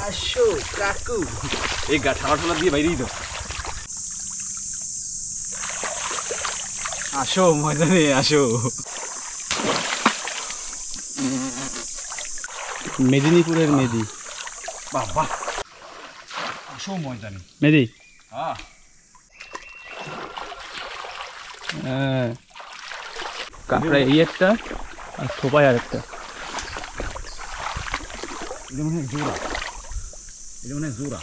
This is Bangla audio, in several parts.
আসো কাকু, এই ঠালা দিয়ে বাইরেই তো। আসো ময়দানে আসো। মেদিনীপুরের মেদি। বাবা আসো ময়দানে মেদি। হ্যাঁ কাঁকড়া এই একটা আর থোপায় আর একটা। এটা মনে হয় জোড়া, এটা মনে হয় জোড়া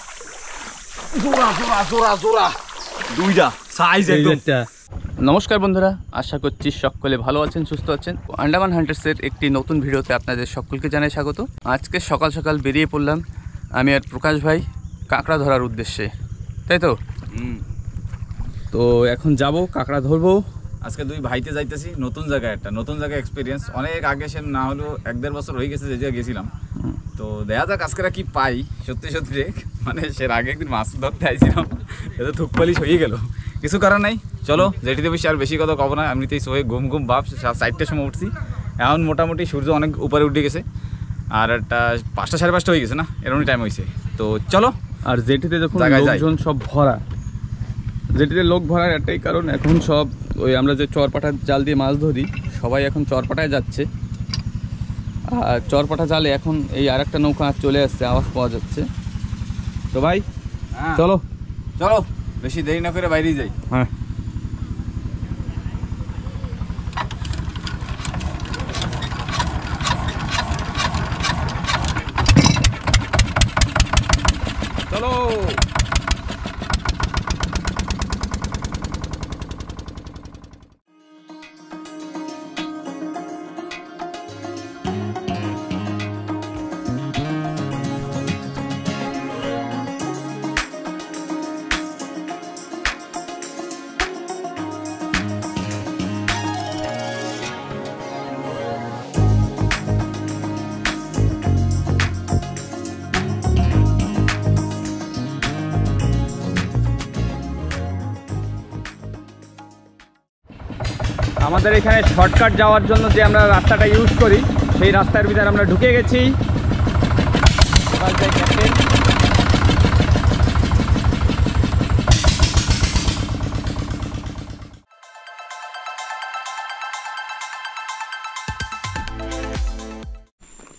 জোড়া জোড়া জোড়া জোড়া দুইটা সাইজ একটা। নমস্কার বন্ধুরা, আশা করছি সকলে ভালো আছেন, সুস্থ আছেন। আন্ডামান হান্টার্সের একটি নতুন ভিডিওতে আপনাদের সকলকে জানাই স্বাগত। আজকে সকাল সকাল বেরিয়ে পড়লাম আমি আর প্রকাশ ভাই কাঁকড়া ধরার উদ্দেশ্যে, তাই তো? তো এখন যাব কাঁকড়া ধরবো। আজকে দুই ভাইতে যাইতেছি নতুন জায়গায়, একটা নতুন জায়গায় এক্সপিরিয়েন্স। অনেক আগে সে না হলেও 1-1.5 বছর হয়ে গেছে যে জায়গায় গেছিলাম। তো দেখা যাক আজকে কি পাই। সত্যি সত্যি মানে সে আগে একদিন মাছ ধরতে আইছিলাম, এটা থুকপালিশ হয়ে গেল, কিছু করার নাই। চলো যেটিতে বেশি আর বেশি কথা কব না, এমনিতেই সবাই ঘুম ঘুম ভাব। 4টার সময় উঠছি, এখন মোটামুটি সূর্য অনেক উপরে উঠে গেছে, আর একটা 5টা 5:30 হয়ে গেছে না, এরকমই টাইম হয়েছে। তো চলো। আর জেটিতে যখন লোকজন সব ভরা, জেটিতে লোক ভরার একটাই কারণ, এখন সব ওই আমরা যে চরপাটার জাল দিয়ে মাছ ধরি সবাই এখন চরপাটায় যাচ্ছে। আর চরপাটা জালে এখন এই আর একটা নৌকা চলে আসছে, আওয়াজ পাওয়া যাচ্ছে। তো ভাই চলো চলো, বেশি দেরি না করে বাইরে যাই। হ্যাঁ চলো। আমাদের এখানে শর্টকাট যাওয়ার জন্য যে আমরা রাস্তাটা ইউজ করি, সেই রাস্তার ভিতরে আমরা ঢুকে গেছি।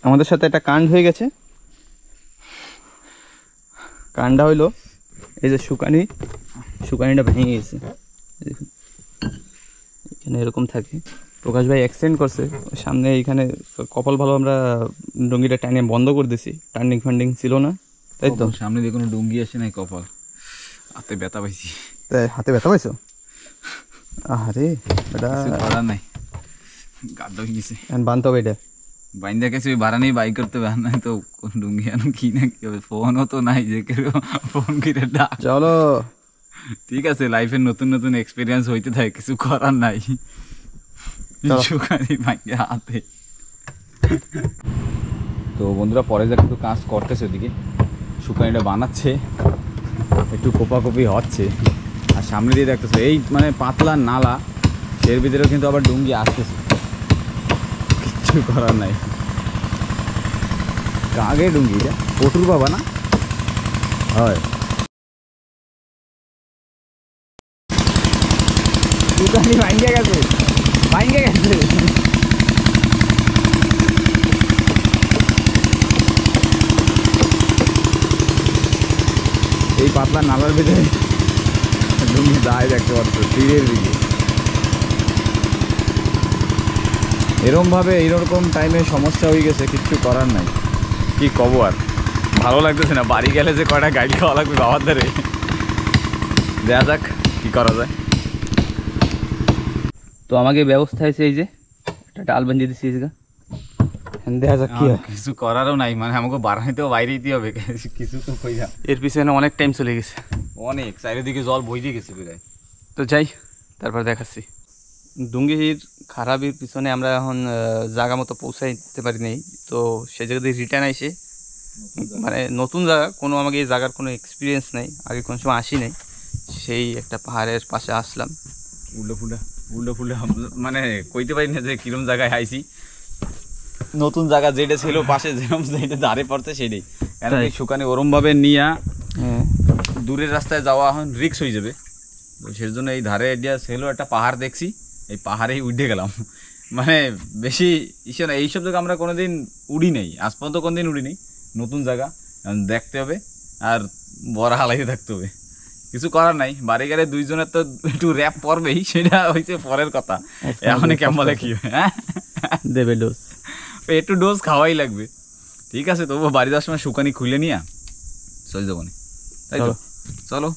আমাদের সাথে একটা কাণ্ড হয়ে গেছে। কাণ্ডটা হইলো এই যে শুকানিটা ভেঙে গেছে, এখানে এরকম থাকে। প্রকাশ ভাই অ্যাক্সিডেন্ট করছে সামনে, এইখানে কপাল ভালো আমরা ডুঙ্গিটা টাইনে বন্ধ করে দিছি, টার্নিং ফান্ডিং ছিল না, তাই তো? সামনে দিয়ে কোনো ডুঙ্গি আসে নাই, কপাল হাতে ব্যথা পাইছি। তাই হাতে ব্যথা পাইছো? আরে এটা করার নাই, গাড হয়ে গেছে। বানতে হবে এটা, বাইন্দা গেছে ওই ভাড়া নেই, বাই করতে পার নাই তো কোন ডুঙ্গি আনো কি না কি হবে। ফোনও তো নাই যে কেউ ফোন করে ডাক। চলো ঠিক আছে, লাইফের নতুন নতুন এক্সপিরিয়েন্স হইতে থাকে, কিছু করার নাই। হাতে তো বন্ধুরা পরে যা কিন্তু কাজ করতেছে, ওদিকে শুকানিটা বানাচ্ছে, একটু কোপাকপি হচ্ছে। আর সামনে দিয়ে দেখতেছে এই মানে পাতলা নালা, এর ভিতরেও কিন্তু আবার ডুঙ্গি আসতেছে, কিচ্ছু করার নাই। কাগে ডুঙ্গি এটা পটুর বাবা না হয়, শুকানি ভাঙ্গে গেছে। এই পাতলা নালার ভিতরে ডুঙ্গি দায় দেখতে পাচ্ছ তীরের দিকে। এইরকম টাইমে সমস্যা হয়ে গেছে, কিচ্ছু করার নাই, কি কব আর। ভালো লাগতেছে না, বাড়ি গেলে যে কয়টা গাড়ি খাওয়া লাগবে বাবার ধারে। দেখা যাক কি করা যায়। তো আমাকে ব্যবস্থা হয়েছে এই যে একটা ডাল বানিয়ে দিচ্ছি, দেখা যাক কি হয়। কিছু করারও নাই, মানে আমাকে বাড়াইতেও বাইরে দিতে হবে, কিছু তো কই না। এর পিছনে অনেক টাইম চলে গেছে, অনেক চারিদিকে জল বই দিয়ে গেছে প্রায়। তো যাই তারপর দেখাচ্ছি। ডুঙ্গির খারাপের পিছনে আমরা এখন জায়গা মতো পৌঁছাইতে পারি নাই, তো সেই জায়গা দিয়ে রিটার্ন আইসে, মানে নতুন জায়গা, কোনো আমাকে এই জায়গার কোনো এক্সপিরিয়েন্স নাই, আগে কোনো সময় আসি নাই, সেই একটা পাহাড়ের পাশে আসলাম। উল্টো ফুল্টা মানে কইতে পারি না যে কিরম জায়গায় আইছি। নতুন জায়গা যেটা ছিল পাশে যেরকম যেটা ধারে পড়ছে সেটাই, কারণ এই শুকানি ওরম ভাবে নিয়ে দূরের রাস্তায় যাওয়া এখন রিক্স হয়ে যাবে। তো সেই জন্য এই ধারে এরিয়া ছিল একটা পাহাড় দেখছি, এই পাহাড়েই উঠে গেলাম। মানে বেশি ইসে না, এইসব জায়গা আমরা কোনোদিন উড়ি নেই, আজ পর্যন্ত কোনোদিন উড়ি নেই। নতুন জায়গা দেখতে হবে আর বড় হালাইতে থাকতে হবে, কিছু করার নাই। বাড়ি গেলে দুইজনের তো একটু র্যাপ পড়বেই, সেটা হয়েছে পরের কথা। এখন কেমন বলে কি হ্যাঁ দেবে ডোজ, একটু ডোজ খাওয়াই লাগবে। ঠিক আছে, তবু বাড়ি যাওয়ার সময় শুকানি খুলে নিয়ে চলে যাবো না, তাই তো? চলো,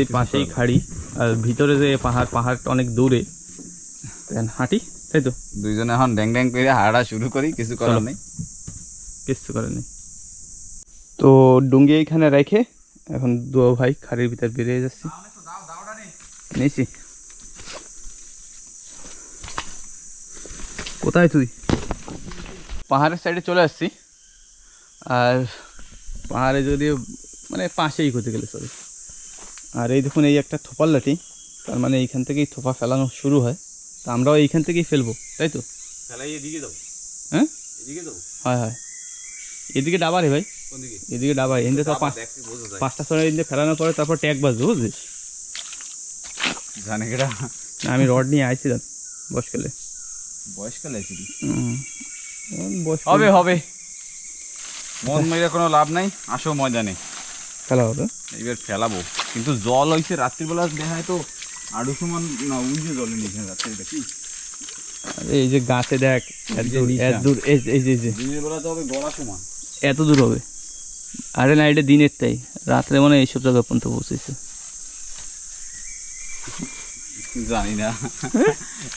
এই পাশেই খাড়ি আর ভিতরে যে পাহাড়টা অনেক দূরে, হাঁটি, তাই তো? দুইজনে এখন ড্যাং ড্যাং করে হাঁটা শুরু করি, কিছু করার নেই, কিছু করার নেই। তো ডুঙ্গি এইখানে রেখে এখন দুও ভাই খাড়ির ভিতর বেরিয়ে যাচ্ছি। নিয়েছি। কোথায় তুই? পাহাড়ের সাইডে চলে আসছি, আর পাহাড়ে যদি মানে পাশেই করতে গেলে সরি। আর এই দেখুন, এই একটা থোপার লাঠি, তার মানে এইখান থেকেই থোপা ফেলানো শুরু হয়। তা আমরাও এইখান থেকেই ফেলবো, তাই তো? হ্যাঁ, হয় হয়। এদিকে ডাবা রে ভাই, এদিকে ডাবা। এদিকে তো 5টা সময় এদিকে ফেলানোর পরে তারপর ট্যাগ বাজবে, বুঝলিস? জানে কেটা? আমি রড নিয়ে আইছিলাম বয়সকালে। বয়সকালে হবে হবে, মন মেরে কোনো লাভ নাই। আসো ময়দানে ফেলা হবে, এবার ফেলাবো। কিন্তু জল হয়েছে রাত্রিবেলা, দেখায় তো আড়ু সমান না, উঠে জলে নিয়েছে রাত্রিটা কি। এই যে গাছে দেখ, দিনের বেলা তো হবে গলা সমান, এত দূর হবে। আরে না, এটা দিনের তাই, রাত্রে মনে হয় এইসব জায়গা পর্যন্ত পৌঁছেছে। জানি না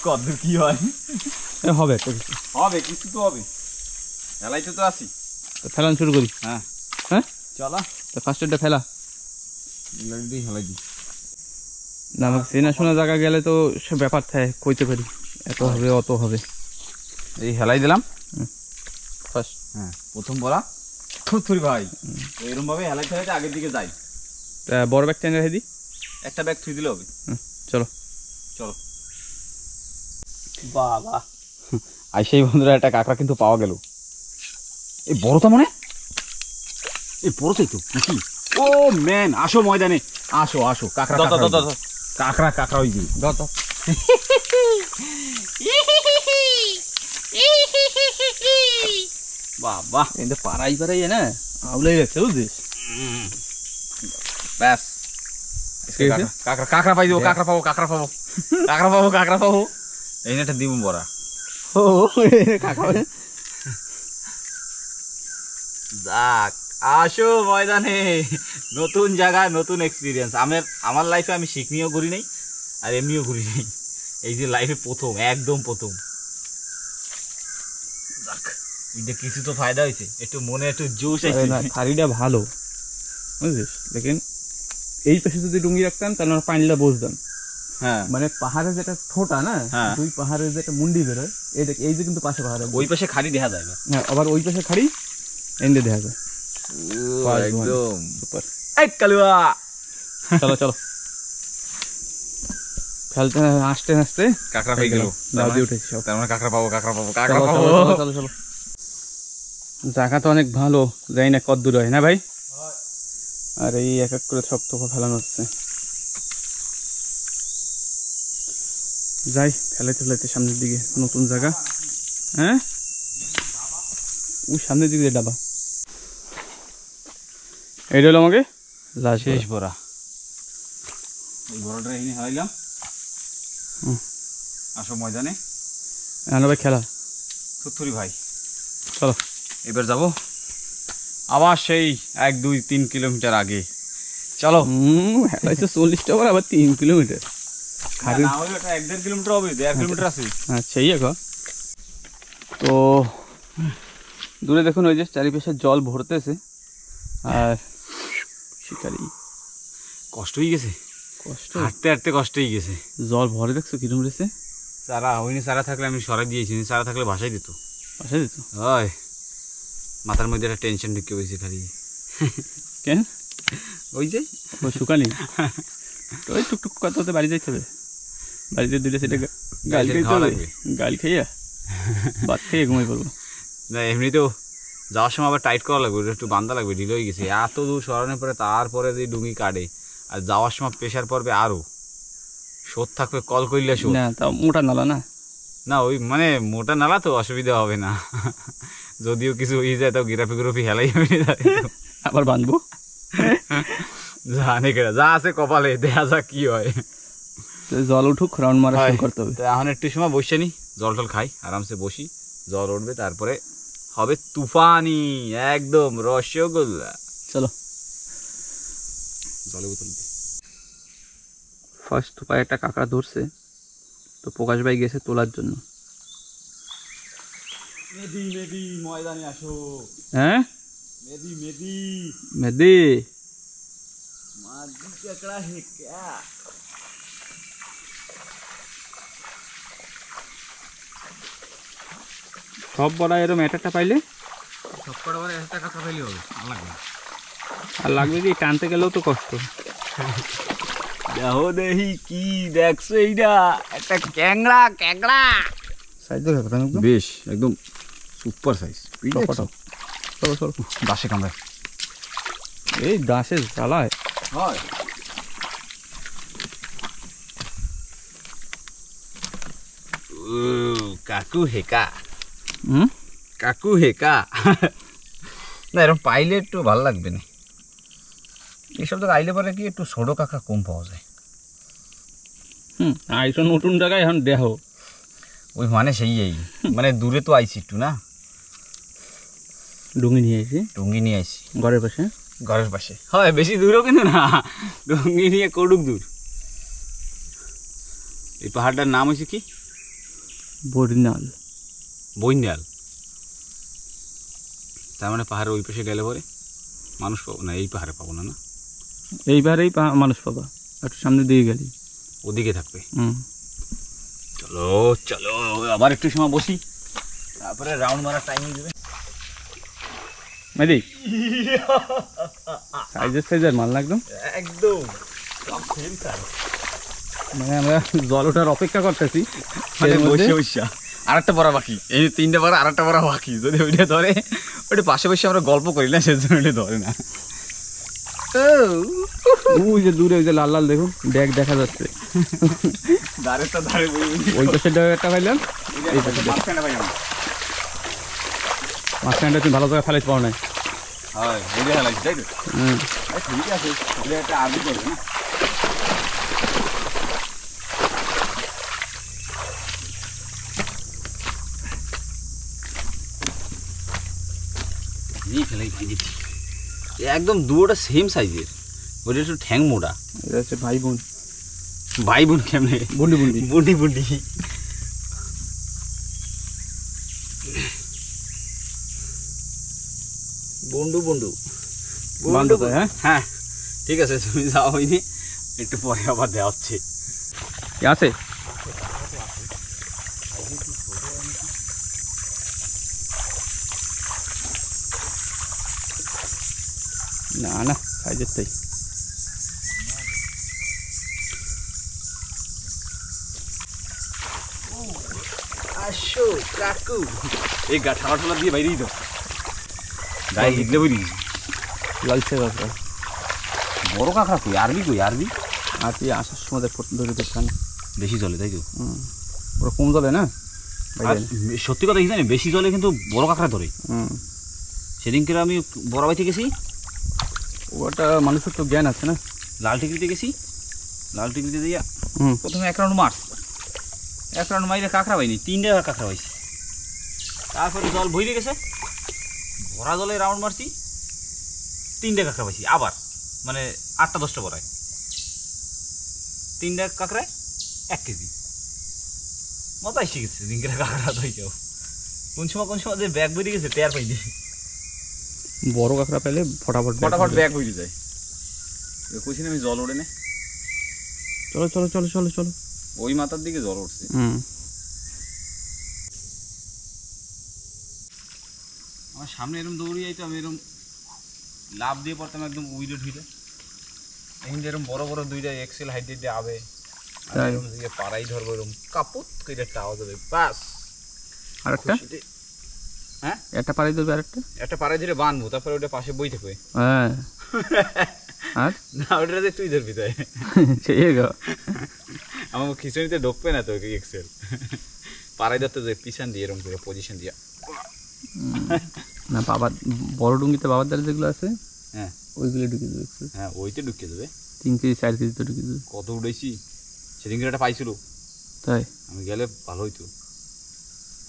কত কি হয়, হবে একটা কিছু, হবে কিছু তো হবে। ফেলাইতে তো আসি, তো ফেলান শুরু করি। হ্যাঁ হ্যাঁ, চলা, তো ফার্স্ট এডটা ফেলা। ফেলাই দিই না, আমাকে চেনাশোনা জায়গা গেলে তো সে ব্যাপার থাকে, কইতে পারি এত হবে অত হবে। এই হেলাই দিলাম ফার্স্ট। হ্যাঁ, প্রথম বলা থুরি ভাই, এরকম ভাবে হেলাইতে হেলাইতে আগের দিকে যাই। বড় ব্যাগ টেনে রেখে দিই, একটা ব্যাগ থুই দিলে হবে। চলো চলো। বাবা, আইসাই বন্ধুরা, একটা কাঁকড়া কিন্তু পাওয়া গেল। এই বড়টা মনে, এই বড়টাই তো নাকি? ও ম্যান, আসো ময়দানে, আসো আসো। কাঁকড়া কাঁকড়া কাঁকড়া ওই যে বাবা, এতে পাড়াই না আউলাই গেছে, বুঝছিস? ব্যাস, কাঁকড়া কাঁকড়া পাই দেবো, কাঁকড়া পাবো, কাঁকড়া পাবো, কাঁকড়া পাবো, কাঁকড়া পাবো। এই নেটা দিব বড়া। যাক, আসো ময়দানে, নতুন জায়গা, নতুন এক্সপিরিয়েন্স। আমার লাইফে আমি শিখনিও ঘুরি নাই আর এমনিও ঘুরি নাই, এই যে লাইফে প্রথম, একদম প্রথম। যাক, এটা কিছু তো ফায়দা হয়েছে, একটু মনে একটু জোশ আছে। খাড়িটা ভালো, বুঝছিস? লেকিন এই পাশে যদি ডুঙ্গি রাখতাম তাহলে আমরা পানিটা বসতাম। হ্যাঁ, মানে পাহাড়ের যেটা ঠোঁটা না, দুই পাহাড়ের যেটা মুন্ডি বেরোয়, এই যে কিন্তু পাশে পাহাড়, ওই পাশে খাড়ি দেখা যায় না। হ্যাঁ, আবার ওই পাশে খাড়ি এন্ডে দেখা যায়। একদম সুপার। এই কালুয়া, চলো চলো, ফেলতে আসতে আসতে কাঁকড়া হয়ে গেল। দাবি উঠেছি সব। তার মানে কাঁকড়া পাবো, কাঁকড়া পাবো, কাঁকড়া পাবো। চলো চলো, জায়গা তো অনেক ভালো, যাই না কত দূর হয় না ভাই? আর এই এক এক করে সব তোফা ফেলানো হচ্ছে। যাই ফেলাইতে ফেলাইতে সামনের দিকে, নতুন জায়গা। হ্যাঁ, ওই সামনের দিকে ডাবা, এইটা হলো আমাকে লাস্ট শেষ বড়া। এই বড়টা এনে হারাইলাম। আসো ময়দানে, ভাই খেলা থুরি ভাই। চলো এবার যাব আবার সেই 1-2-3 কিলোমিটার আগে। চলো। 40টা করে আবার 3 কিলোমিটার, 1-1.5 কিলোমিটার হবে, 1.5 কিলোমিটার আছে। আচ্ছা, এই এখন তো দূরে দেখুন ওই যে চারিপাশে জল ভরতেছে, আর শিকারি কষ্ট হয়ে গেছে, কষ্ট হাঁটতে হাঁটতে কষ্ট হয়ে গেছে। জল ভরে দেখছো কিরম রয়েছে। চারা হয়নি, চারা থাকলে আমি সরাই দিয়েছি, চারা থাকলে ভাসাই দিত, ভাসাই দিত। হয়, মাথার মধ্যে একটা টেনশন ঢুকে বসে খালি। কেন? ওই যে ওই শুকানি তো, ওই টুকটুক কথা হতে বাড়ি যাইতে হবে, বাড়িতে দুইটা সেটা গাল খাইতে হবে, গাল খাইয়া ভাত খাইয়ে ঘুমাই পড়বো। না এমনিতেও যাওয়ার সময় আবার টাইট করা লাগবে, একটু বান্ধা লাগবে, ঢিল হয়ে গেছে এত দূর সরানোর পরে, তারপরে যে ডুঙ্গি কাটে আর যাওয়ার সময় প্রেশার পড়বে আরও, শোধ থাকবে কল করলে শোধ না তা মোটা নালা না, না ওই মানে মোটা নালা তো অসুবিধা হবে না, যদিও কিছু হয়ে যায় তাও গিরাপি গুরপি হেলাই হবে আবার বাঁধবো জানে কেরা যা আছে কপালে, দেখা যাক কি হয়। জল উঠুক, রাউন্ড মারা শুরু করতে হবে। তো এখন একটু সময় বসে নি, জল টল খাই, আরামসে বসি, জল উঠবে তারপরে হবে তুফানি একদম রসগোল্লা। চলো জলে বোতল দি। ফার্স্ট পায়ে একটা কাঁকড়া ধরছে, তো প্রকাশ ভাই গেছে তোলার জন্য। মেদি মেদি ময়দানে আসো, হ্যাঁ মেদি মেদি মেদি মাঝি কাঁকড়া হে ক্যা। সব বড়া এরম একটা পাইলে সব কটা বলে একটা কাঁকড়া পাইলে হবে, আর লাগবে না। আর লাগবে কি, টানতে গেলেও তো কষ্ট। দেখো দেখি কি দেখছো, এইটা একটা ক্যাংড়া, ক্যাংড়া সাইজ দেখো একদম বেশ একদম সুপার সাইজ। চলো চলো, দাসে কামড়ায়, এই দাসে জ্বালায়। হয় কাকু হেকা, কাকু হেকা। না এরকম পাইলে একটু ভালো লাগবে না, এইসব তো আইলে পরে কি একটু ছোটো কাঁকড়া কম পাওয়া যায়। আইসো নতুন জায়গায় এখন দেহ, ওই মানে সেই এই মানে দূরে তো আইছি একটু না, ডুঙ্গি নিয়ে এসে টুঙ্গি নিয়ে আইছি ঘরের পাশে। ঘরের পাশে, হয় বেশি দূরও কিন্তু না, টুঙ্গি নিয়ে কটুক দূর। এই পাহাড়টার নাম হয়েছে কি? বরিনাল। বইনাল। তার মানে পাহাড়ের ওই পাশে গেলে পরে মানুষ পাবো না, এই পাহাড়ে পাবো না। না এইবারেই মানুষ পাবা, একটু সামনে দিয়ে গেলি ওদিকে থাকবে। চলো চলো আবার একটু সময় বসি, তারপরে রাউন্ড মারার টাইম দেবে। মেদি সাইজের মাল না একদম একদম মানে আমরা জল ওঠার অপেক্ষা করতেছি, আর একটা পড়া বাকি, এই 3টে পড়া আর একটা পড়া বাকি, যদি ওইটা ধরে ওইটা পাশে বসে আমরা গল্প করি না, সেজন্য ওইটা ধরে না। ওই যে দূরে ওই যে লাল লাল দেখুন ড্যাগ দেখা যাচ্ছে, ওই পাশে একটা পাইলাম, মাঝখানটা তুমি ভালো জায়গায় ফেলাইতে পারো না। ঠিক আছে একটা আর্মি করবে না, একদম দুটোটা সেম সাইজের, ওইটা একটু ঠ্যাং মোটা। এটা হচ্ছে ভাই বোন। ভাই বোন কেমনে? বুন্ডি বুন্ডি বুন্ডি বুন্ডি। বন্ধু বন্ধু বন্ধু। হ্যাঁ হ্যাঁ ঠিক আছে, তুমি যাও, হয়নি একটু পরে আবার দেওয়া হচ্ছে। আছে না না সাইজের তাই। আসো কাকু, এই ঠালা ঠালা দিয়ে বাইরেই তো গায়ে লিখলে বই দিয়েছি। লালচে কাঁকড়া, বড় কাঁকড়া কই, আরবি কই, আরবি আর তুই আসার সময় ধরে দেখছেন বেশি জলে, তাই তো? ওরা কম জলে না, সত্যি কথা কি জানি, বেশি জলে কিন্তু বড় কাঁকড়া ধরে। সেদিনকে আমি বড় বাইতে গেছি, ওটা মানুষের তো জ্ঞান আছে না। লাল টিকরিতে গেছি, লাল টিকরিতে দিয়া প্রথমে এক রাউন্ড মারছি, এক রাউন্ড মাইরে কাঁকড়া পাইনি, 3টে কাঁকড়া পাইছি। তারপরে জল ভইরে গেছে, ভরা জলে রাউন্ড মারছি, 3টে কাঁকড়া পাইছি। আবার মানে 8টা 10টা বড়ায়, 3টে কাঁকড়ায় 1 কেজি মতো এসে গেছে। দিনকে কাঁকড়া ধরে যাও, কোন সময় যে ব্যাগ বেরিয়ে গেছে টের পাইনি। বড় কাঁকড়া পেলে ফটাফট ব্যাগ বেরিয়ে যায়, কইছি না আমি জল ওঠে না। চলো চলো চলো চলো চলো, ওই মাথার দিকে জল উঠছে। আমার সামনে এরকম দৌড়িয়ে যাইতো, আমি এরকম লাভ দিয়ে পড়তাম একদম উইলে ঢুইলে। এখন যেরকম বড় বড় 2টা এক্সেল হাইট দিয়ে আবে, এরকম দিয়ে পাড়াই ধরবো, এরকম কাপুত করে একটা আওয়াজ হবে, বাস। আরেকটা হ্যাঁ একটা পাড়াই ধরবে আরেকটা একটা পাড়ায় ধরে বানবো, তারপরে ওটা পাশে বই থাকবে। হ্যাঁ আর না ওটাতে তুই ধরবি তাই ঠিক আমার খিচুড়িতে ঢুকবে না তো এক্সেল পাড়ায় ধরতে যে পিছন দিয়ে এরকম করে পজিশন দিয়া। না বাবার বড় ডুঙ্গিতে বাবার দ্বারা যেগুলো আছে হ্যাঁ ওইগুলো ঢুকে দেবে। হ্যাঁ ওইতে ঢুকিয়ে দেবে। 3 কেজি 4 কেজি তো ঢুকে দেবে। কত উঠেছি সেদিন একটা পাইছিল, তাই আমি গেলে ভালো হইতো,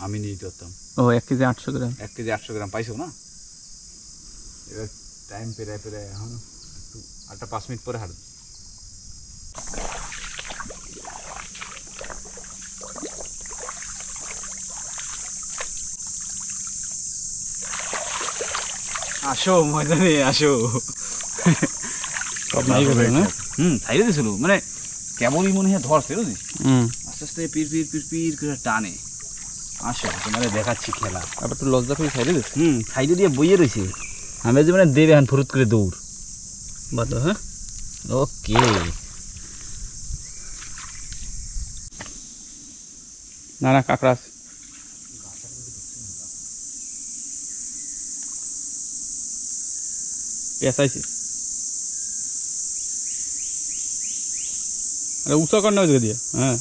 আমি নিয়ে যেতে পারতাম। ও 1 কেজি 800 গ্রাম। 1 কেজি 800 গ্রাম পাইছো না? এবার টাইম পেরায় এখন একটু 5 মিনিট পরে হাঁটবে। আসো ময়দানে আসো। সব নাই গেছে না? ছাইড়ে দিয়েছিল, মানে কেবলই মনে হয় ধরছে বুঝলি, হুম আস্তে আস্তে পির পির পির পির করে টানে। আসো তোমাদের দেখাচ্ছি খেলা। আবার একটু লজ্জা করে ছাইড়ে দিস। সাইডে দিয়ে বইয়ে রয়েছে, আমি যে মানে দেবে এখন ফুরুত করে দৌড় বাদ হ্যাঁ ওকে। না না কাঁকড়া আছে। পেঁচাইছে। আরে উঁচা কর না ওই দিয়ে। হ্যাঁ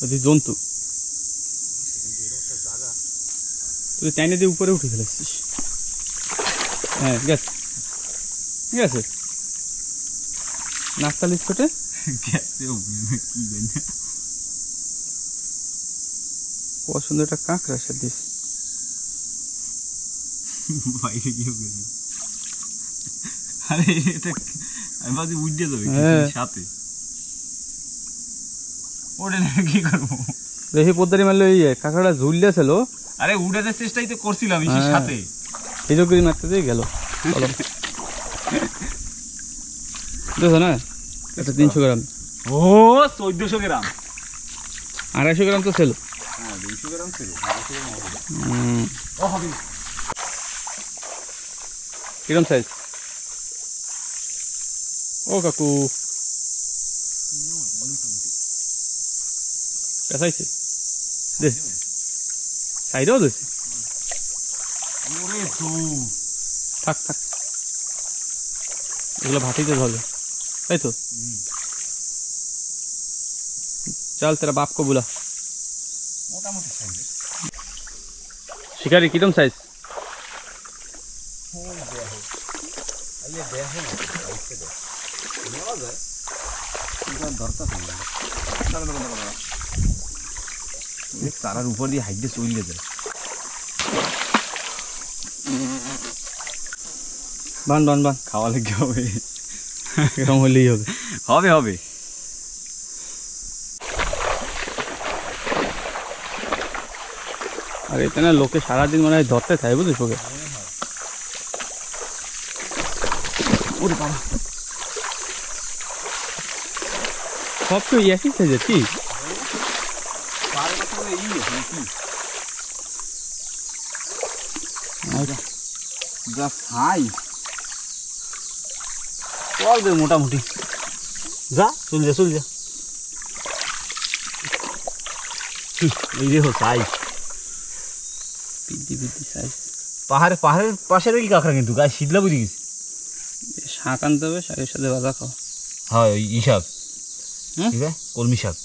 ওই জন্তু তুই টাইনে দিয়ে উপরে উঠে ফেলেছিস। হ্যাঁ ঠিক আছে ঠিক আছে। নাকতালির ছোটে কত সুন্দর একটা কাঁকড়া সে দিস বাইরে গিয়ে গেছি। আরে এটা আমি ভাবছি উঠে যাবে সাথে, ওটা কি করবো? দেখি পদ্মারি মারলে ওই কাঁকড়াটা ঝুললে ছিল। আরে উঠাতে চেষ্টাই তো করছিলাম সাথে, এই যোগ মারতে দিয়ে গেল। দেখো না এটা 300 গ্রাম। ও 1400 গ্রাম 250 গ্রাম তো ছিল। হ্যাঁ 200 গ্রাম ছিল। কিরম সাইজ? ও কাকু পেঁচাইছে দেখ সাইডেও দিয়েছে। থাক থাক এগুলো ভাটিতে ধরবে তাই তো। চল তেরা বাপ কো বুলা। মোটামুটি সাইজ শিকারি কিরম সাইজ? তারার উপর দিয়ে হাইটে চলে যায়। বান বান বান খাওয়া লেগে হবে, এরকম হলেই হবে। হবে হবে। আর এতে না লোকে সারাদিন মনে হয় ধরতে থাকে বুঝিস ওকে। সব তো একই সাইজের কি? যা সাইজ চলবে মোটামুটি। যা চল যা চল যা। এই দেখো সাইজ, পিদ্দি পিদ্দি সাইজ। পাহাড়ের পাশের কি কাঁকড়া, কিন্তু গায়ে শীতলা বুঝে গেছি। শাক আনতে হবে, শাকের সাথে ভাজা খাও। হ্যাঁ ওই শাক, হ্যাঁ ঠিক আছে কলমি শাক।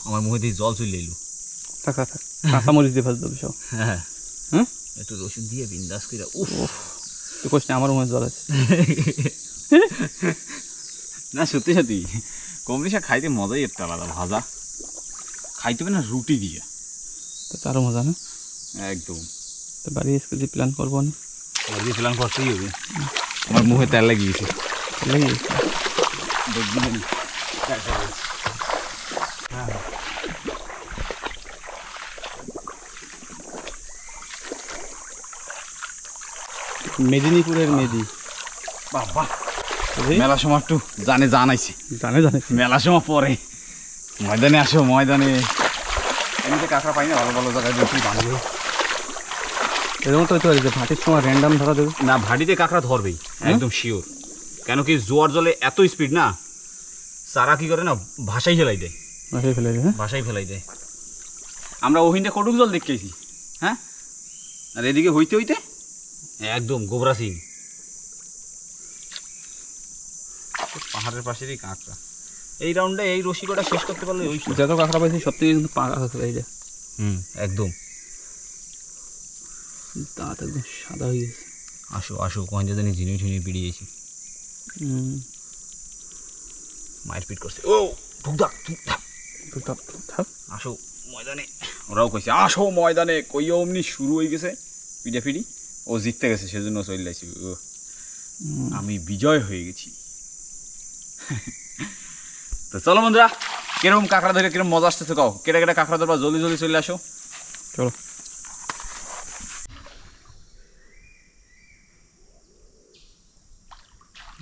আমার মুখে দিয়ে জল চলে এলো। থাক থাক কাঁচামরিচ দিয়ে ভাজ দেবে সব। হ্যাঁ হ্যাঁ একটু রসুন দিয়ে বিন্দাস করে। তুই কোশ না আমার মুখে জল আছে। না সত্যি সত্যি কলমি শাক খাইতে মজাই একটা আলাদা। ভাজা খাইতে হবে না রুটি দিয়ে, তো আরো মজা না একদম। তো বাড়ি আজকে যে প্ল্যান করবো না, বাড়ি প্ল্যান করতেই হবে। আমার মুখে তেল লাগিয়েছে। মেদিনীপুরের মেদি বাবা মেলা সময় একটু জানাইছে মেলা সময় পরে ময়দানে আসো। ময়দানে এমনিতে কাঁকড়া পাই না, ভালো ভালো জায়গায় বেশি বাঁধবে। এরকম তো হতে পারে যে ভাটির সময় র্যান্ডাম ধরা দেবে না, ভাটিতে কাঁকড়া ধরবেই একদম শিওর। কেন কি জোয়ার জলে এত স্পিড না, সারা কি করে না ভাসাই হেলাই দেয়। বাসায় ফেলে দেয়, হ্যাঁ বাসায় ফেলাই দেয়। আমরা ওহিনটা কটুক জল দেখেছি, হ্যাঁ, আর এদিকে হইতে হইতে একদম গোবরা সিং। পাহাড়ের পাশেরই কাঁকড়া। এই রাউন্ডে এই রশি কটা শেষ করতে পারলে ওই যত কাঁকড়া পাইছি সব থেকে কিন্তু পাকা কাঁকড়া, এই যে একদম দাঁত একদম সাদা হয়ে গেছে। আসো আসো, কোন জানি ঝিনুই ঝিনুই পিড়িয়েছি, মায়ের পিট করছে। ও ঢুকদা আসো ময়দানে, ওরাও কইছে আসো ময়দানে, কইয়া অমনি শুরু হয়ে গেছে পিঠা পিড়ি। ও জিততে গেছে সেজন্য চলে যাইছি, আমি বিজয় হয়ে গেছি। তো চলো বন্ধুরা, কিরকম কাঁকড়া ধরে কিরকম মজা আসতেছে কাও, কেটে কেটে কাঁকড়া ধরবা, জলদি জলদি চলে আসো। চলো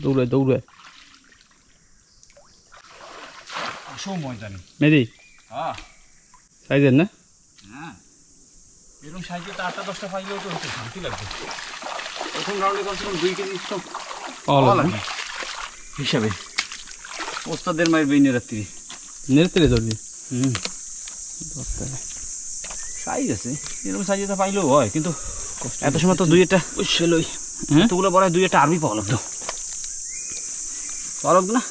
দৌড়ে দৌড়ে আসো ময়দানে। মেদি হ্যাঁ সাইজের না? হ্যাঁ, এরকম সাইজে তো 8-10টা পাইলেও তো হতো, শান্তি লাগবে। প্রথম রাউন্ডে কমসে কম 2 কেজি তো পাওয়া লাগে হিসাবে। ওস্তাদের মায়ের বেইনে রাত্রি নেড়ে ধরবি। সাইজ আছে, এরকম সাইজে তো পাইলেও হয়, কিন্তু এত সময় তো 2-1টা সেলই, হ্যাঁ এতগুলো বড় 2-1টা আরবি পাওয়া লাগতো, পাওয়া লাগতো না।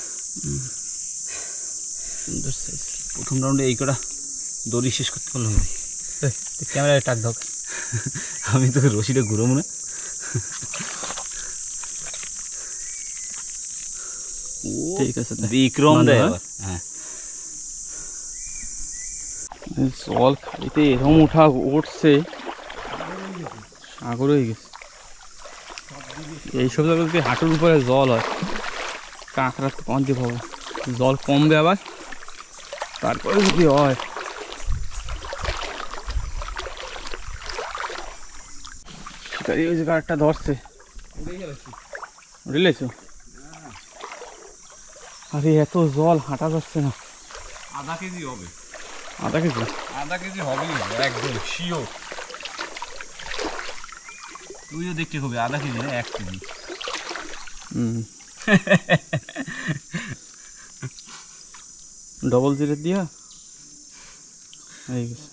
সুন্দর সাইজ। প্রথম রাউন্ডে এই কটা দড়ি শেষ করতে পারলাম। ক্যামেরায় টাক ধক, আমি তোকে রশিটা ঘুরো মনে। ঠিক আছে বিক্রম দেয়। হ্যাঁ, জল খাইতে এরকম উঠছে, সাগর হয়ে গেছে। এইসব জায়গায় যদি হাঁটুর উপরে জল হয়, কাঁকড়া তো কম দিয়ে পাবো, জল কমবে আবার, তারপরে যদি হয়। শিকারি ওই যে কাঁকড়াটা ধরছে, উঠেছো? আরে এত জল হাঁটা যাচ্ছে না। আধা কেজি হবে, আধা কেজি? আধা কেজি হবেই একদম শিওর। তুইও দেখতে হবে আধা কেজি না 1 কেজি। ডবল জিরে দিয়া হয়ে গেছে।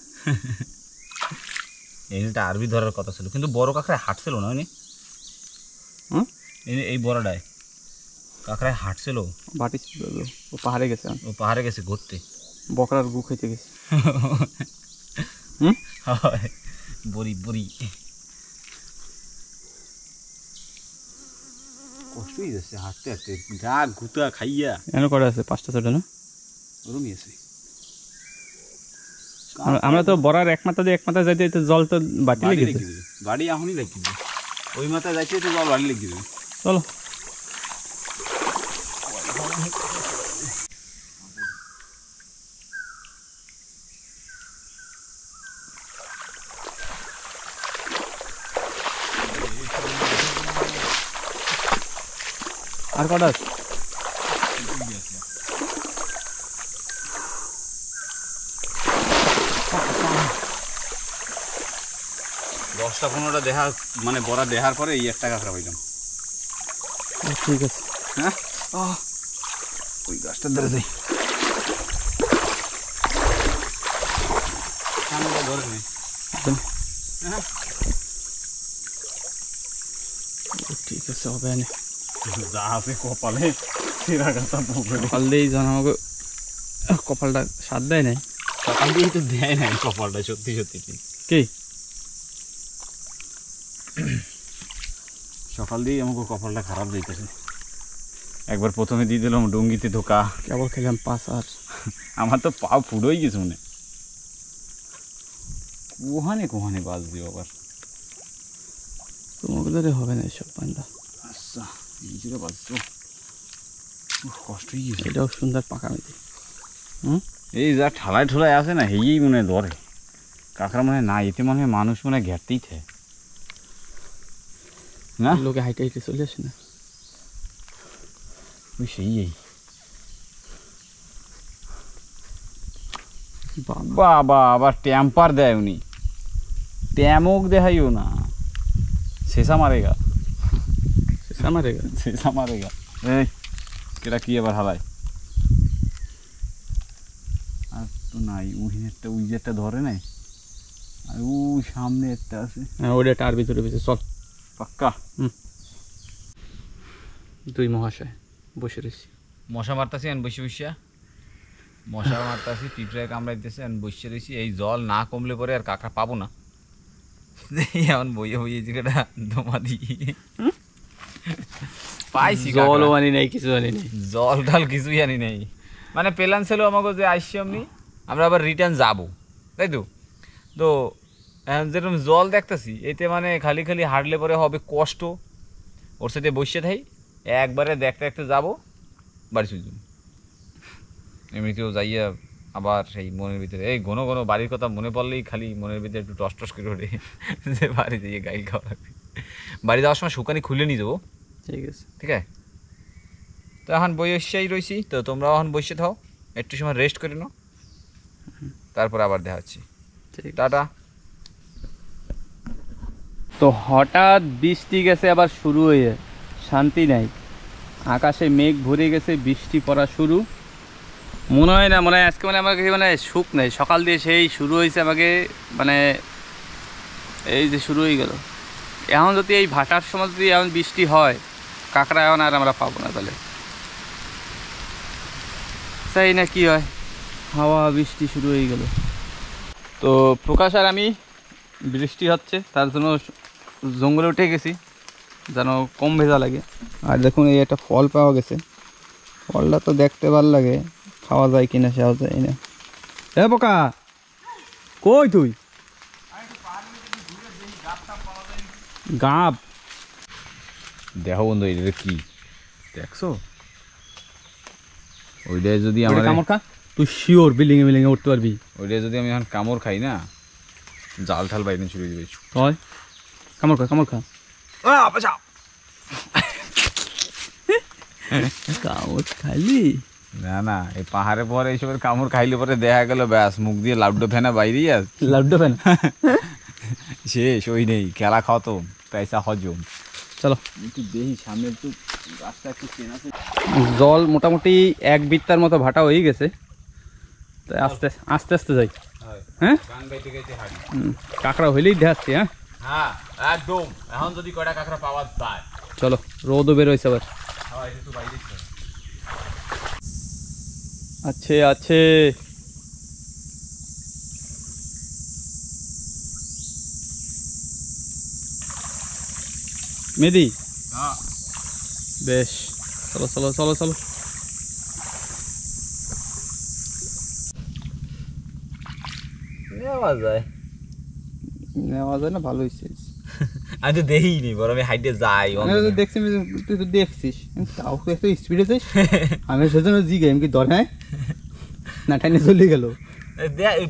এইটা আরবি ধরার কথা ছিল, কিন্তু বড় কাঁকড়ায় হাঁটছিল না ওই এই বড়টায় কাঁকড়ায় হাঁটছিল। বাটি ও পাহাড়ে গেছে, ও পাহাড়ে গেছে ঘুরতে, বকরার গু খেতে গেছে। বড়ি বড়ি কষ্ট হয়ে যাচ্ছে হাঁটতে হাঁটতে, গা গুতা খাইয়া। এনে কটা আছে? 5টা-6টা না? ওরমই আছে। আমরা তো বড়ার এক মাথা দিয়ে এক মাথা যাইতে জল তো বাটি লেগে গেছে। বাড়ি এখনই লেগে যাবে, ওই মাথায় যাইতে তো জল বাড়ি লেগে যাবে। চলো আর কটা আছে? দশটা 15টা দেখা মানে বড়া দেখার পরে এই একটা কাঁকড়া পাইলাম। ঠিক আছে, হ্যাঁ ওই গাছটার ধরে যাই, ধরে নেই। ঠিক আছে, হবে না যা আছে কপালে সেরা গাছা কপাল দিয়েই জানা, আমাকে কপালটা স্বাদ দেয় নাই। সকাল দিয়েই তো দেয় নাই কপালটা, সত্যি সত্যি কি সকাল দিয়েই আমাকে কপালটা খারাপ যাইতেছে। একবার প্রথমে দিয়ে দিলাম ডুঙ্গিতে ধোকা, কেবল খেলাম 5 আর আমার তো পাও ফুড়োই গেছে মনে। কোহানে কোহানে বাজবে আবার, তোমাকে ধরে হবে না এসব পান্ডা। আচ্ছা এই জায়গা বাজতো, কষ্ট হয়ে গেছে। এটাও সুন্দর পাকা মেদি। এই যা ঠালায় ঠোলায় আছে না, হেই মনে ধরে কাঁকড়া মনে না, এতে মনে হয় মানুষ মনে ঘেরতেই থাকে না, লোকে হাইটে হাইটে চলে আসে না। ওই সেই এই বাবা আবার ট্যাম্পার দেয় উনি, ট্যামক দেখাইও না, শেষা মারেগা, শেষা মারেগা, শেষা মারেগা। এই কেটা কি আবার হালায়, আর তো নাই, উহিনেরটা ওই যে একটা ধরে নাই, আর ওই সামনে একটা আছে। হ্যাঁ ওটা টার ভিতরে বেশি চল পাক্কা। দুই মহাশয় বসে রয়েছি, মশা মারতাছি এখন বসে বসিয়া, মশা মারতাছি, পিঁপড়ে কামড়াইতেছে এখন বসে রয়েছি। এই জল না কমলে পরে আর কাঁকড়া পাবো না, এখন বইয়ে বইয়ে জায়গাটা দমা দিই পাইছি। জলও আনি নাই, কিছু আনি নাই, জল ডাল কিছুই আনি নাই, মানে প্ল্যান ছিল আমাকে যে আসছি এমনি আমরা আবার রিটার্ন যাবো, তাই তো। তো এখন যেরকম জল দেখতেছি এতে মানে খালি খালি হাঁটলে পরে হবে কষ্ট, ওর সাথে বসে থাই একবারে দেখতে দেখতে যাবো বাড়ি চলে যাবো। এমনিতেও যাইয়া আবার সেই মনের ভিতরে এই ঘন ঘন বাড়ির কথা মনে পড়লেই খালি মনের ভিতরে একটু টস টস করে ওঠে যে বাড়ি দিয়ে গাড়ি খাওয়া লাগবে। বাড়ি যাওয়ার সময় শুকানি খুলে নিয়ে যাবো, ঠিক আছে ঠিক আছে। তো এখন বসেই রয়েছি, তো তোমরাও এখন বসে থাও, একটু সময় রেস্ট করে নাও, তারপর আবার দেখা হচ্ছে। টাটা। তো হঠাৎ বৃষ্টি গেছে আবার শুরু হয়ে, শান্তি নাই, আকাশে মেঘ ভরে গেছে, বৃষ্টি পড়া শুরু। মনে হয় না, মনে হয় আজকে মানে আমার কাছে মানে সুখ নেই, সকাল দিয়ে সেই শুরু হয়েছে আমাকে, মানে এই যে শুরু হয়ে গেল। এখন যদি এই ভাটার সময় যদি এমন বৃষ্টি হয়, কাঁকড়া এখন আর আমরা পাবো না, তাহলে তাই না কি হয়, হাওয়া বৃষ্টি শুরু হয়ে গেল। তো প্রকাশ আর আমি বৃষ্টি হচ্ছে তার জন্য জঙ্গলে উঠে গেছি যেন কম ভেজা লাগে। আর দেখুন এই একটা ফল পাওয়া গেছে, ফলটা তো দেখতে ভালো লাগে, খাওয়া যায় কিনা সেও যায় না। এ পোকা কই তুই? গাব দেখো বন্ধু এটা কি দেখছো, ওইটাই যদি আমার কামড় খা, তুই শিওর বিল্ডিংয়ে বিল্ডিংয়ে উঠতে পারবি। ওইটাই যদি আমি এখন কামড় খাই না, জাল ঠাল বাইরে চলে যাবে। হয় কামড় খা, কামড় খা, কামড় খালি না না, এই পাহাড়ে পরে এইসবের কামড় খাইলে পরে দেখা গেল ব্যাস মুখ দিয়ে লাড্ডু ফেনা বাইরেই আস, লাড্ডু ফেন শেষ, ওই নেই খেলা খাও তো পয়সা হজম। চলো একটু দেখি সামনে একটু রাস্তা একটু চেন আছে। জল মোটামুটি এক বিত্তার মতো ভাটা হয়ে গেছে, তাই আস্তে আস্তে আস্তে যাই। হ্যাঁ কাঁকড়া হইলেই দেখাচ্ছি। হ্যাঁ হ্যাঁ একদম, এখন যদি কয়টা কাঁকড়া পাওয়া যায়। চলো, রোদও বেরোইছে আবার। আছে আছে মেদি, বেশ চলো চলো চলো চলো। নেওয়া যায়, নেওয়া যায় না, ভালো হয়েছে। আমি তো দেখিনি, বড় আমি হাইটে যাই। দেখছি তুই তো দেখছিস, তাও এত স্পিডে যাইস, আমি সেজন্য জিগে আমি কি ধরে না টাইনে চলে গেল।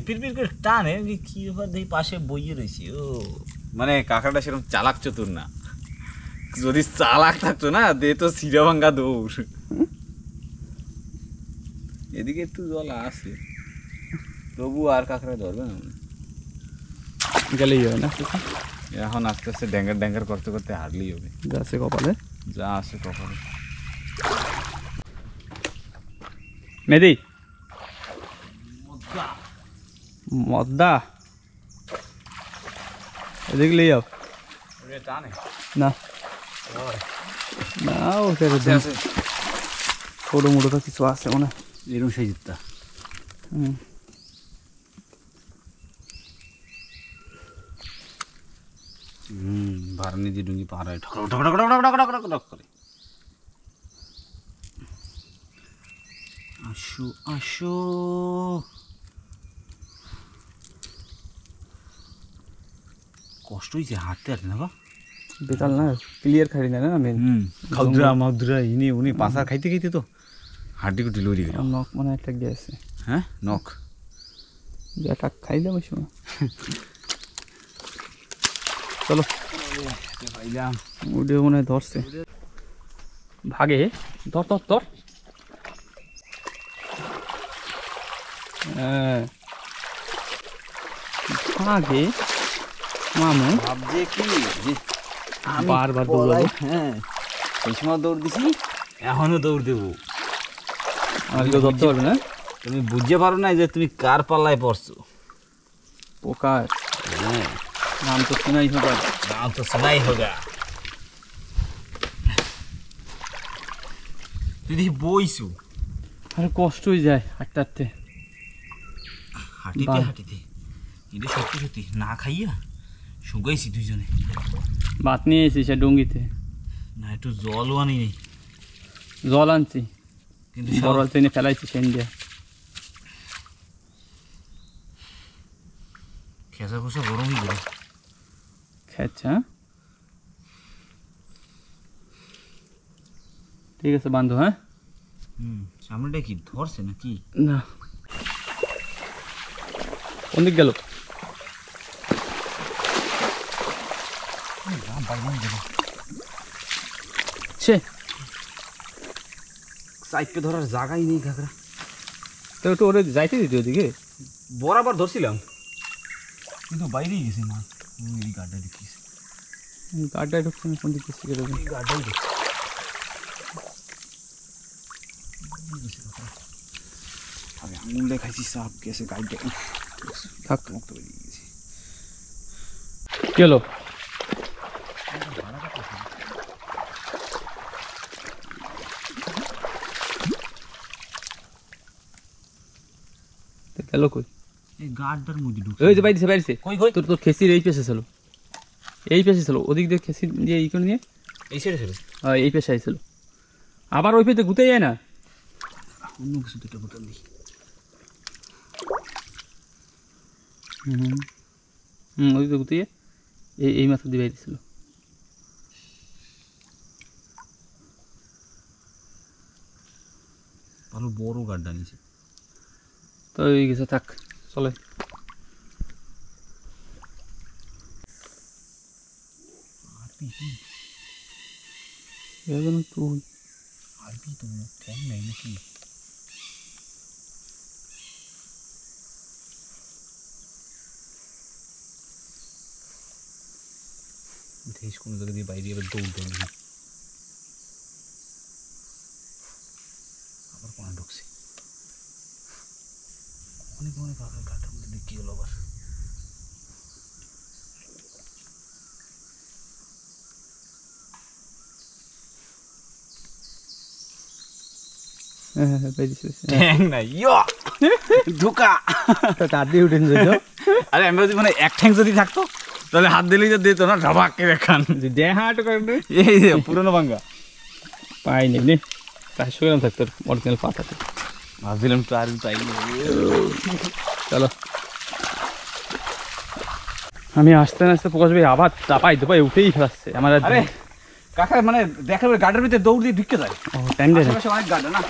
পিরপির করে টানে কি ব্যাপার দেখি পাশে বইয়ে রয়েছি। ও মানে কাঁকড়াটা সেরকম চালাক চতুর না, যদি চালাক থাকতো না দে তো সিরা ভাঙ্গা দৌড়। এদিকে একটু জল আছে তবু আর কাঁকড়া ধরবে না, গেলেই হয় না। এখন আস্তে আস্তে ড্যাঙ্গার ড্যাঙ্গার করতে করতে হারলেই হবে, যা আছে কপালে, যা আছে কপালে। মেদি মদ্দা এদিকে লিয়ে যাও। টানে না না, ও ছোটো মোটো তো কিছু আছে মনে হয়, এরকম সেই জিততা। ভারণী দিয়ে ডুঙ্গি পাহাড়ে ঠক ঠক ঠক ঠক ঠক ঠক ঠক ঠক করে। আসো আসো, কষ্ট হয়েছে হাঁটতে হাঁটতে না বা বেতাল না, ক্লিয়ার খাই না না মেন। খাউদ্রা মাউদ্রা ইনি উনি পাশার খাইতে খাইতে তো হাড্ডি কুটি লড়ি গেল। নখ মানে একটা গেছে। হ্যাঁ নখ যেটা খাইলাম ওই সময়। চলো খাইলাম, ওটা মনে হয় ধরছে, ভাগে ধর ধর ধর। হ্যাঁ ভাগে মামু ভাবছে কি যে বারবার দৌড়াবো। হ্যাঁ এই সময় দৌড় দিছি, এখনো দৌড় দেবো। আর কেউ ধরতে পারবে না। তুমি বুঝতে পারো না যে তুমি কার পাল্লায় পড়ছো। পোকার নাম তো শোনাই হোগা, নাম তো শোনাই হোগা। তুই বইছু, আরে কষ্ট হয়ে যায় হাঁটতে হাঁটতে, হাঁটিতে হাঁটিতে। কিন্তু সত্যি সত্যি না খাইয়া শুকাইছি দুইজনে। ভাত নিয়ে এসেছি সে ডুঙ্গিতে, না একটু জলও আনি নেই, জল আনছি কিন্তু বড় ট্রেনে ফেলাইছি সেন দিয়ে। খেসা খোসা গরমই গেল। খেয়েছে হ্যাঁ, ঠিক আছে বান্ধব। হ্যাঁ সামনেটা কি ধরছে নাকি? না কোন দিক গেল? সে সাইডে ধরার জায়গাই নেই কাকড়া। তো একটু ওরে যাইতে দিতে ওদিকে, বরাবর ধরছিলাম কিন্তু বাইরেই গেছে মাছ। এই গাড্ডা দেখিস, গাড্ডায় ঢুকছে না, কোন দিক থেকে শিখে দেবেন? এই গাড্ডাই দেখছি। আমি আঙুল দেখাইছি সাপ গেছে গাড্ডা। থাক মুক্ত বেরিয়ে গেছে। কি হলো? গেল কই? এই গাড্ডার মধ্যে ঢুকছে। ওই যে বাইরেছে বাইরেছে। কই কই? তোর খেসির এই পেশে ছিল, এই পেশে ছিল, ওদিক দিয়ে খেসি দিয়ে এই করে নিয়ে এই সাইডে ছিল। এই পেশে আইছিল, আবার ওই পেতে গুতে যায় না। অন্য কিছু দুটো বোতল দিই। ওই তো গুতিয়ে এই মাথা দিয়ে বাইরেছিল। ভালো বড় গাড্ডা নিছে। তো এই গেছে, থাক চলে। তুই আরবি তো ঠ্যাং নাই নাকি? দেশ কোনো জায়গা দিয়ে বাইরে এবার দৌড় দেয় নাকি? আবার কোনো ঢুকছে। অনেক অনেক আগে গাটার মধ্যে কি হলো আবার? হ্যাঁ হ্যাঁ বাইরেছে। ঠ্যাং নাই, ইয়া ঢোকা। তো তার দিয়ে উঠে যাইতো। আরে আমি বলছি মানে এক ঠ্যাং যদি থাকতো তাহলে হাত দিলেই তো দিত না, ঢাবাক করে খান। দে হাঁট করে এই যে পুরনো ভাঙ্গা পাই নি নে, 400 গ্রাম থাকতো অরিজিনাল পাতাতে। ভাবছিলাম তো আর পাইনি। চলো আমি আসতে আসতে প্রকাশ ভাই আবার চাপাই দোপাই উঠেই ফেলাচ্ছে আমার। আরে কাকা মানে দেখা যাবে গার্ডের ভিতরে দৌড় দিয়ে ঢুকে যায়। টাইম দেয় আশেপাশে অনেক গার্ডেন না।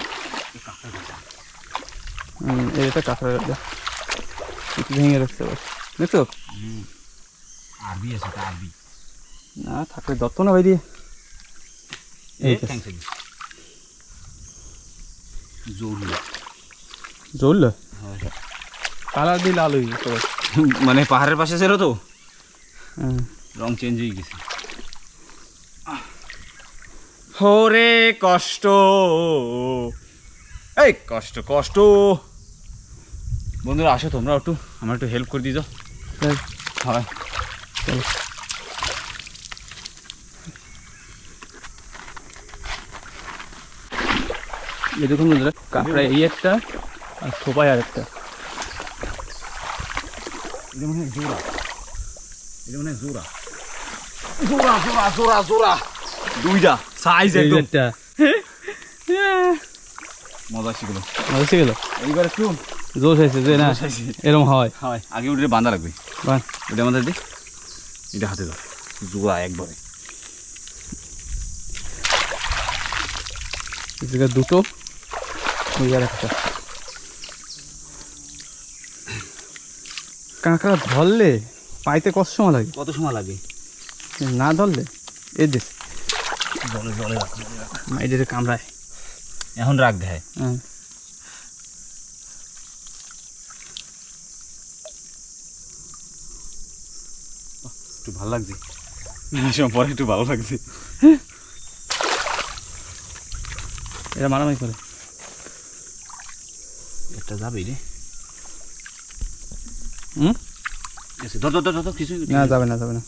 এটা কাঁকড়া গাড্ডা ভেঙে রাখতে পারে, দেখছো? আরবি আছে, এটা আরবি না থাকলে দত্ত না ভাই দিয়ে। এই জ্বলল কালার দিয়ে লাল হয়ে গেছে মানে পাহাড়ের পাশে ছিল তো, হ্যাঁ রং চেঞ্জ হয়ে গেছে। হরে কষ্ট, এই কষ্ট কষ্ট। বন্ধুরা আসো তোমরা একটু, আমার একটু হেল্প করে দিছ। হয় চলো এই দেখুন বন্ধুরা, কাঁকড়া এই একটা আর থোপাই আর একটা। এটা মনে হয় জোড়া, এটা মনে হয় জোড়া জোড়া জোড়া জোড়া জোড়া দুইটা সাইজ একদম। একটা মজা শিখল, মজা শিখে গেল। এইবার একটু জোশ হয়েছে যে না এরকম হয়। হয় আগে উঠে বাঁধা রাখবি। বাহ, এটা আমাদের দিক, এটা হাতে দাও, জোড়া একবারে। এই জায়গায় দুটো, ওই আর একটা। কাঁকড়া ধরলে পাইতে কত সময় লাগে? কত সময় লাগে? না ধরলে এই দেশ জলে জলে রাখ, মাইডের কামড়ায়। এখন রাখ দেয়। হ্যাঁ একটু ভালো লাগছে, পরে একটু ভালো লাগছে। এরা মারামারি করে। একটা যাবে রে। কিছু না যাবে না যাবে না।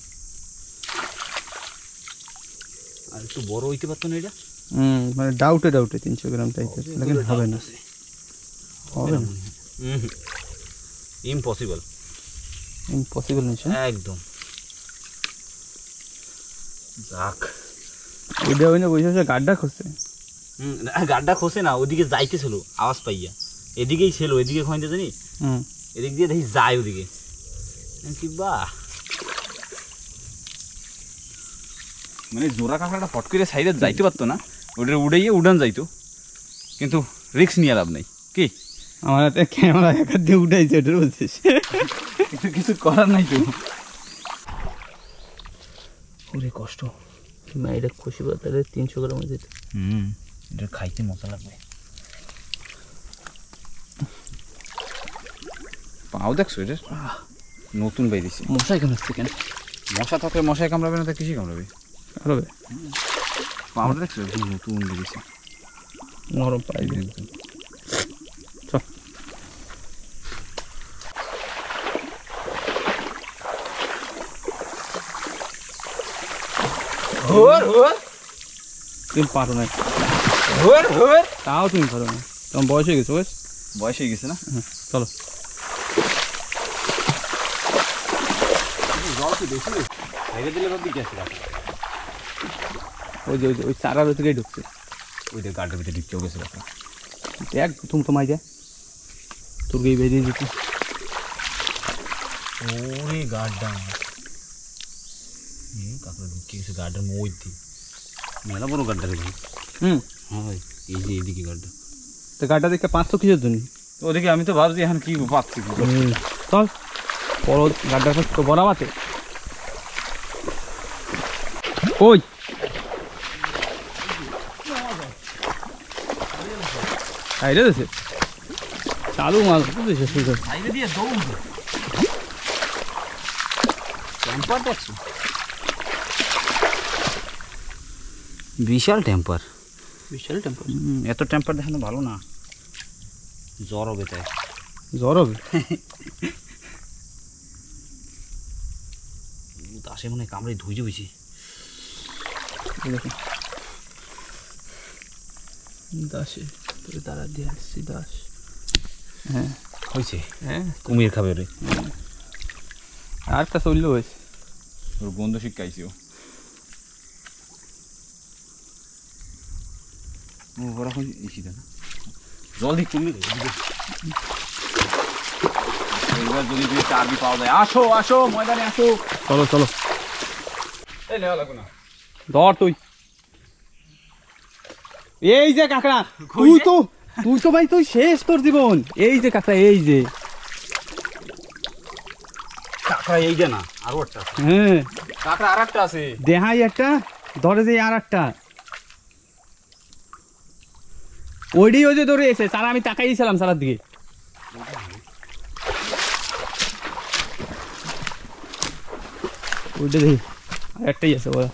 আর একটু বড় হইতে পারতো না এটা। মানে ডাউটে 300 গ্রাম টাইপের, লেকিন হবে না, হবে না, ইম্পসিবল নিশ্চয় একদম। যাক, ওইটা ওই না বসে বসে গাড্ডা খুঁজছে। গাড্ডা খসে না, ওদিকে যাইতেছিল আওয়াজ পাইয়া, এদিকেই ছিল, এদিকে খোঁজতে জানিস, এদিক দিয়ে দেখি যায় ওদিকে। কি বাহ, মানে জোড়া কাঁকড়াটা ফট করে সাইডে যাইতে পারতো না, ওটা উড়াইয়ে উড়ান যাইতো, কিন্তু রিস্ক নিয়ে লাভ নেই। কি আমার হাতে ক্যামেরা এক হাত দিয়ে উঠাইছে, ওটার বলছিস কিছু করার নাই তো। ওরে কষ্ট, এটা খুশি পাতালে 300 গ্রাম যেত। এটা খাইতে মজা লাগবে। পাও দেখছো এটা নতুন বাইরেছে। মশাই কামড়াচ্ছে কেন? মশা থাকলে মশাই কামড়াবে না, তো কৃষি কামড়াবে। কামড়াবে, পাউডার দেখছো নতুন বেরিয়েছে, নরম পাই। চল তুমি পারো না, তাও তুমি পারো না, তোমার বয়স হয়ে গেছে। বয়স হয়ে গেছে না? চলো ওই যে ওই চারার থেকেই ঢুকছে, ওইটা গাড়ির ভিতরে ঢুকতেও গেছিল। দেখ তুমি তো মাই যা তোর গিয়ে বেরিয়ে যেত। ওরে গাড়টা কাপড় ঢুকে গেছে গাড়ির মধ্যে, মেলা বড় গাড়টা রে ভাই। হ্যাঁ ভাই, এই যে এইদিকে গাড়টা, তো গাড়িটা দেখে 500 কিসের জন্য? ওদিকে আমি তো ভাবছি এখন কি পাচ্ছি কি। চল বড় গাড়টার তো বড় বাতে ওই সাইডে দিয়েছে চালু মাছ দিয়েছে সুন্দর। সাইডে দিয়ে দৌড় টেম্পার দেখছো, বিশাল টেম্পার। এত টেম্পার দেখানো ভালো না, জ্বর হবে। তাই জ্বর হবে? দাসে মনে হয় কামড়ে ধুইতে হয়েছে। দাসে তোর তারা দিয়ে আসছি দাস। হ্যাঁ হয়েছে, হ্যাঁ কুমির খাবে রে। আর একটা চললেও হয়েছে, ওর বন্ধু শিক্ষাইছি ও। ওরা ইসি দেয় না, জলদি কুমির। এবার যদি তুমি চারবি পাওয়া যায়, আসো আসো ময়দানে আসো। চলো চলো, এই নেওয়া লাগবে না, ধর তুই। এই যে কাকড়া, তুই তো ভাই তুই শেষ তোর জীবন। এই যে কাকড়া, এই যে কাঁকড়া, এই যে না আরো একটা। হ্যাঁ কাঁকড়া আর একটা আছে, দেহাই একটা, ধরে যে আর একটা ওইটাই ওই যে ধরে এসে সারা, আমি তাকাইছিলাম সারার দিকে। ওইটা দেখি আর একটাই আছে, ওরা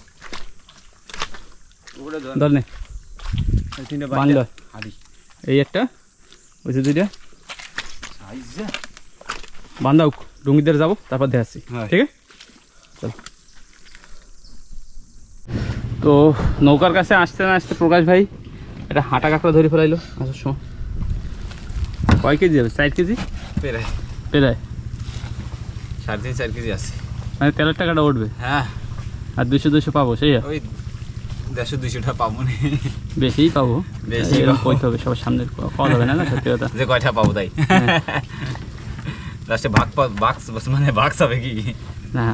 ধর নে বান্ধ। এই একটা, ওই যে দুইটা বান্ধাও, ডুঙ্গিদের যাবো তারপর দেখাচ্ছি, ঠিক আছে? চল। তো নৌকার কাছে আসতে না আসতে প্রকাশ ভাই একটা হাঁটা কাঁকড়া ধরে ফেলাইলো আসার সময়। কয় কেজি যাবে? 4 কেজি প্রায় প্রায় 3.5-4 কেজি আছে। মানে তেলের টাকাটা উঠবে। হ্যাঁ, আর 200 পাবো, সেই ওই 150-200টা পাবো না, বেশিই পাবো। বেশি কইতে হবে সবার সামনে, কল হবে না না সত্যি কথা। যে কয়টা পাবো তাই লাস্টে মানে ভাগ হবে কি না?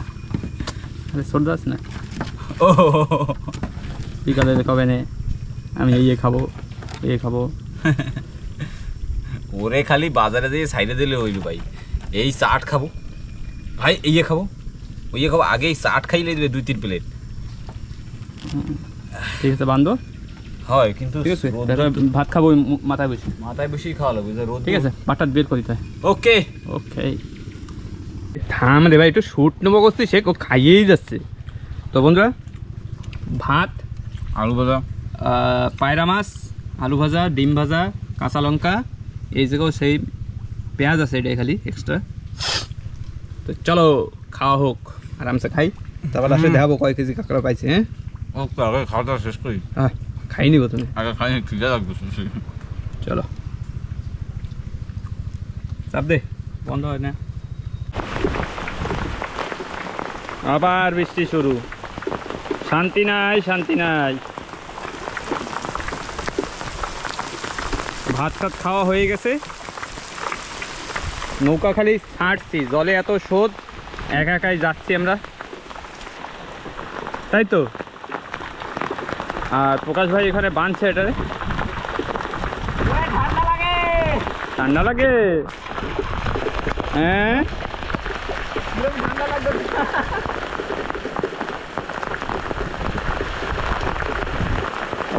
ছোট দাস না, ও বিকালে কবে নে আমি এই খাবো এই খাবো। ওরে খালি বাজারে দিয়ে সাইডে দিলে হইল ভাই, এই চাট খাবো ভাই, এই খাবো ওই খাবো, আগে এই চাট খাইলে দিবে 2-3 প্লেট। ঠিক আছে বান্ধব, হয় কিন্তু ঠিক আছে ভাত খাবো মাথায় বসে, মাথায় বসেই খাওয়া লাগবে রোদ। ঠিক আছে পাটাত বের করি তাই। ওকে ওকে থাম রে ভাই, একটু শুট নেবো করছি, সে খাইয়েই যাচ্ছে। তো বন্ধুরা, ভাত, আলু ভাজা, পায়রা মাছ, আলু ভাজা, ডিম ভাজা, কাঁচা লঙ্কা, এই জায়গাও সেই পেঁয়াজ আছে, এটাই খালি এক্সট্রা। তো চলো খাওয়া হোক, আরামসে খাই, তারপর আসলে দেখাবো কয় কেজি কাঁকড়া পাইছে। হ্যাঁ আগে খাওয়া দাওয়া শেষ করি। হ্যাঁ খাইনি গো তুমি, আগে খাই, খিদে লাগবে। চলো চাপ দে, বন্ধ হয় না। আবার বৃষ্টি শুরু, শান্তি নাই শান্তি নাই। ভাত টাত খাওয়া হয়ে গেছে, নৌকা খালি ছাড়ছি, জলে এত স্রোত, একা একাই যাচ্ছি আমরা, তাই তো। আর প্রকাশ ভাই এখানে বাঁধছে এটারে। ঠান্ডা লাগে, হ্যাঁ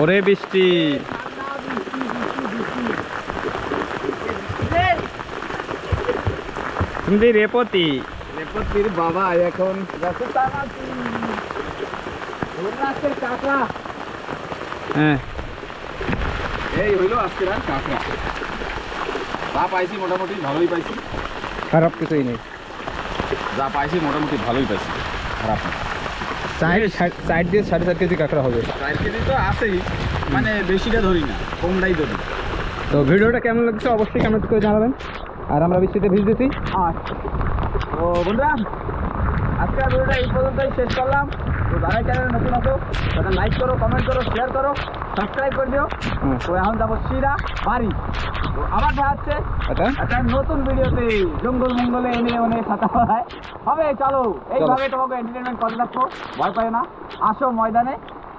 ওরে বৃষ্টি, তুমি রেপতি রেপতির বাবা এখন কাঁকড়া। হ্যাঁ এই হইলো আজকের আর কাঁকড়া। যা পাইছি মোটামুটি ভালোই পাইছি, খারাপ কিছুই নেই। যা পাইছি মোটামুটি ভালোই পাইছি, খারাপ না। সাইড দিয়ে 4.5 কেজি কাঁকড়া হবে। 4 কেজি তো আছেই, মানে বেশিটা ধরি না, কমটাই ধরি। তো ভিডিওটা কেমন লাগছে অবশ্যই কমেন্ট করে জানাবেন। আর আমরা বৃষ্টিতে ভিজতেছি। তো বন্ধুরা, আজকের ভিডিওটা এই পর্যন্তই শেষ করলাম। তো যারা চ্যানেলে নতুন আছো তারা লাইক করো, কমেন্ট করো, শেয়ার করো, সাবস্ক্রাইব করে দিও। তো এখন যাবো সিরা বাড়ি। তো আবার দেখা হচ্ছে একটা নতুন ভিডিওতে, জঙ্গল মঙ্গলে এনে অনেক সাথে হবে। চলো এইভাবে তোমাকে এন্টারটেনমেন্ট করে রাখবো, ভয় পাই না, আসো ময়দানে।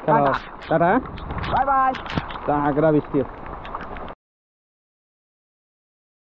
Tata, bye bye. কাঁকড়া বৃষ্টি।